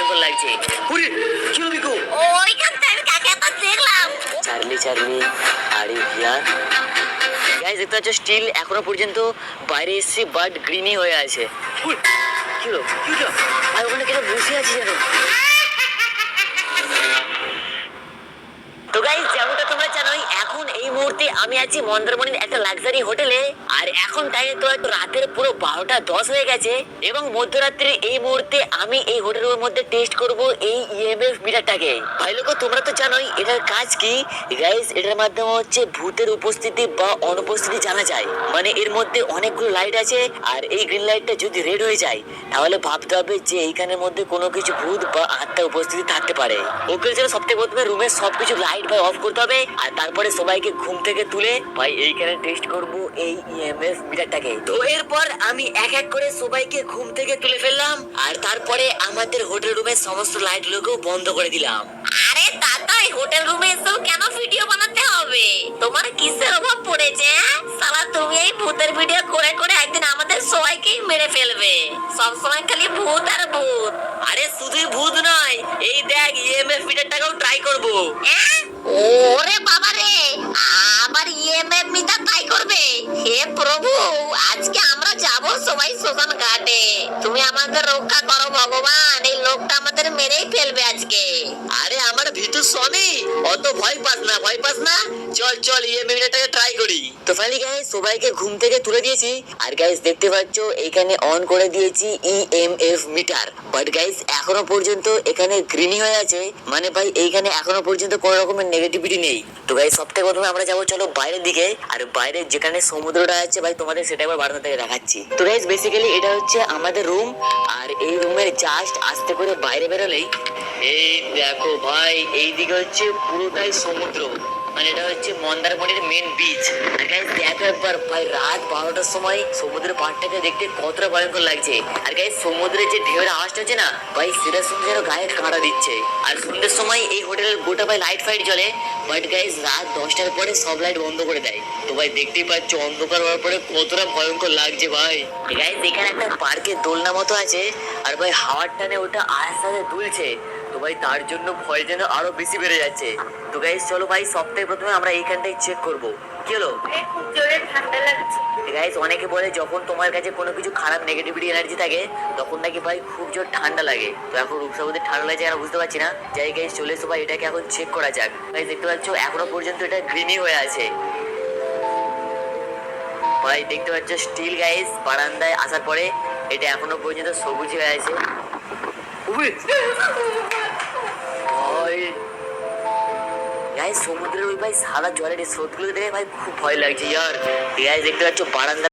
ভয়ঙ্কর লাগছে। ওরে কি হবে গো? ওইখানটা আমি কাকে তো দেখলাম। চার্লি চার্লি আরে ইয়ার গাইস, দেখতে পাচ্ছ স্টিল এখনো পর্যন্ত বাইরে এসেছি বাট গ্রিনই হয়ে আছে। কি হলো কি হলো? আর ওখানে কেন বসে আছি জানো? তো গাইস, যেমনটা তোমরা জানোই এখন এই মুহূর্তে আমি আছি মন্দারমণির একটা লাক্সারি হোটেলে। আর এখন টাইম তো একটু রাতের পুরো 12টা 10 হয়ে গেছে এবং মধ্যরাত্রে এই মুহূর্তে আমি এই হোটেলের মধ্যে টেস্ট করব এই ইএমএফ মিটারটাকে। ভাই লোক, তোমরা তো জানোই এটার কাজ কি। গাইস, এটার মাধ্যমে হচ্ছে ভূতের উপস্থিতি বা অনুপস্থিতি জানা যায়। মানে এর মধ্যে অনেকগুলো লাইট আছে আর এই গ্রিন লাইটটা যদি রেড হয়ে যায় তাহলে ভাবতে হবে যে এইখানের মধ্যে কোনো কিছু ভূত বা আত্মার উপস্থিতি থাকতে পারে। ওকে জন্য সবথেকে প্রথমে রুমের সবকিছু লাইট ভাই অফ করতে হবে আর তারপরে সবাইকে ঘুম থেকে তুলে ভাই এইখানে টেস্ট করব এই ইএমএফ মিটারটাকে। তো এরপর আমি এক এক করে সবাইকে ঘুম থেকে তুলে ফেললাম আর তারপরে আমাদের হোটেল রুমের সমস্ত লাইট গুলোকে বন্ধ করে দিলাম। আরে দাদা, এই হোটেল রুমে এসেও কেন ভিডিও বানাতে হবে? তোমার কিসের অভাব পড়েছে? সালা তুমি এই ভূতের ভিডিও করে করে একদিন আমাদের সবাইকেই মেরে ফেলবে। সবসময় খালি ভূত আর ভূত। আরে শুধুই ভূত নয়, এই দেখ ইএমএফ মিটারটাকেও ট্রাই করব। ওরে বাবা রে, আবার ইএমএফ মিটার ট্রাই করবে? হে প্রভু, আজকে আমরা যাব সবাই শ্মশান ঘাটে। তুমি আমাদের রক্ষা করো ভগবান, এই লোকটা আমাদের মেরেই ফেলবে আজকে। আরে আমার ভিতর স্বামী, অত ভয় পাস না ভয় পাস না, চল চল ইএমএফ মিটারটাকে ট্রাই করি। তো ফাইনালি গাইস সবাইকে ঘুম থেকে তুলে দিয়েছি আর গাইস দেখতে পাচ্ছ এখানে অন করে দিয়েছি ইএমএফ মিটার। বাট গাইস এখনো পর্যন্ত এখানে গ্রিনই হয়ে আছে, মানে ভাই এইখানে এখনো পর্যন্ত কোনো রকমের নেগেটিভিটি নেই। তো গাইস সবথেকে প্রথমে আমরা যাবো চলো বাইরের দিকে, আর বাইরে যেখানে সমুদ্রটা আছে ভাই তোমাদের সেটা একবার বারান্দা থেকে দেখাচ্ছি। তো গাইস বেসিক্যালি এটা হচ্ছে আমাদের রুম আর এই রুমের জাস্ট আস্তে করে বাইরে বেরোলেই এই দেখো ভাই এইদিকে হচ্ছে পুরোটাই সমুদ্র, মানে এটা হচ্ছে মন্দারমণির মেন বিচ। আর গাইস দেখো একবার ভাই রাত 12টার সময় সমুদ্রের পাড়টাকে দেখতে কতটা ভয়ঙ্কর লাগছে। আর গাইস সমুদ্রের যে ঢেউয়ের আওয়াজটা হচ্ছে না ভাই, সেটা শুনতে যেন গায়ে কাঁটা দিচ্ছে। আর সন্ধ্যের সময় এই হোটেলের গোটা ভাই লাইট ফাইট জ্বলে, বাট গাইস রাত 10টার পরে সব লাইট বন্ধ করে দেয়। তো ভাই দেখতেই পাচ্ছ অন্ধকার হওয়ার পরে কতটা ভয়ঙ্কর লাগছে ভাই। গাইস এখানে একটা পার্কের দোলনা মতো আছে আর ভাই হাওয়ার টানে ওটা আস্তে আস্তে দুলছে, তো ভাই তার জন্য ভয় যেন আরো বেশি বেড়ে যাচ্ছে। তো গাইস চলো ভাই সবথেকে প্রথমে আমরা এইখানটাই চেক করবো। কি হলো? খুব জোরে ঠান্ডা লাগছে। গাইস অনেকে বলে যখন তোমার কাছে কোনো কিছু খারাপ নেগেটিভিটি এনার্জি থাকে তখন নাকি ভাই খুব জোর ঠান্ডা লাগে। তো এখন রূপসাবতীর ঠান্ডা লাগছে আর বুঝতে পারছি না। যাই গাইস চলে এসো ভাই, এটাকে এখন চেক করা যাক। গাইস দেখতে পাচ্ছ এখনো পর্যন্ত এটা গ্রিনই হয়ে আছে ভাই, দেখতে পাচ্ছ স্টিল গাইস বারান্দায় আসার পরে এটা এখনো পর্যন্ত সবুজ হয়ে আছে। গাইস সমুদ্রের ওই ভাই সাদা জলের স্রোতগুলো দেখে ভাই খুব ভয় লাগছে ইয়ার। গাইস দেখতে পাচ্ছ বারান্দা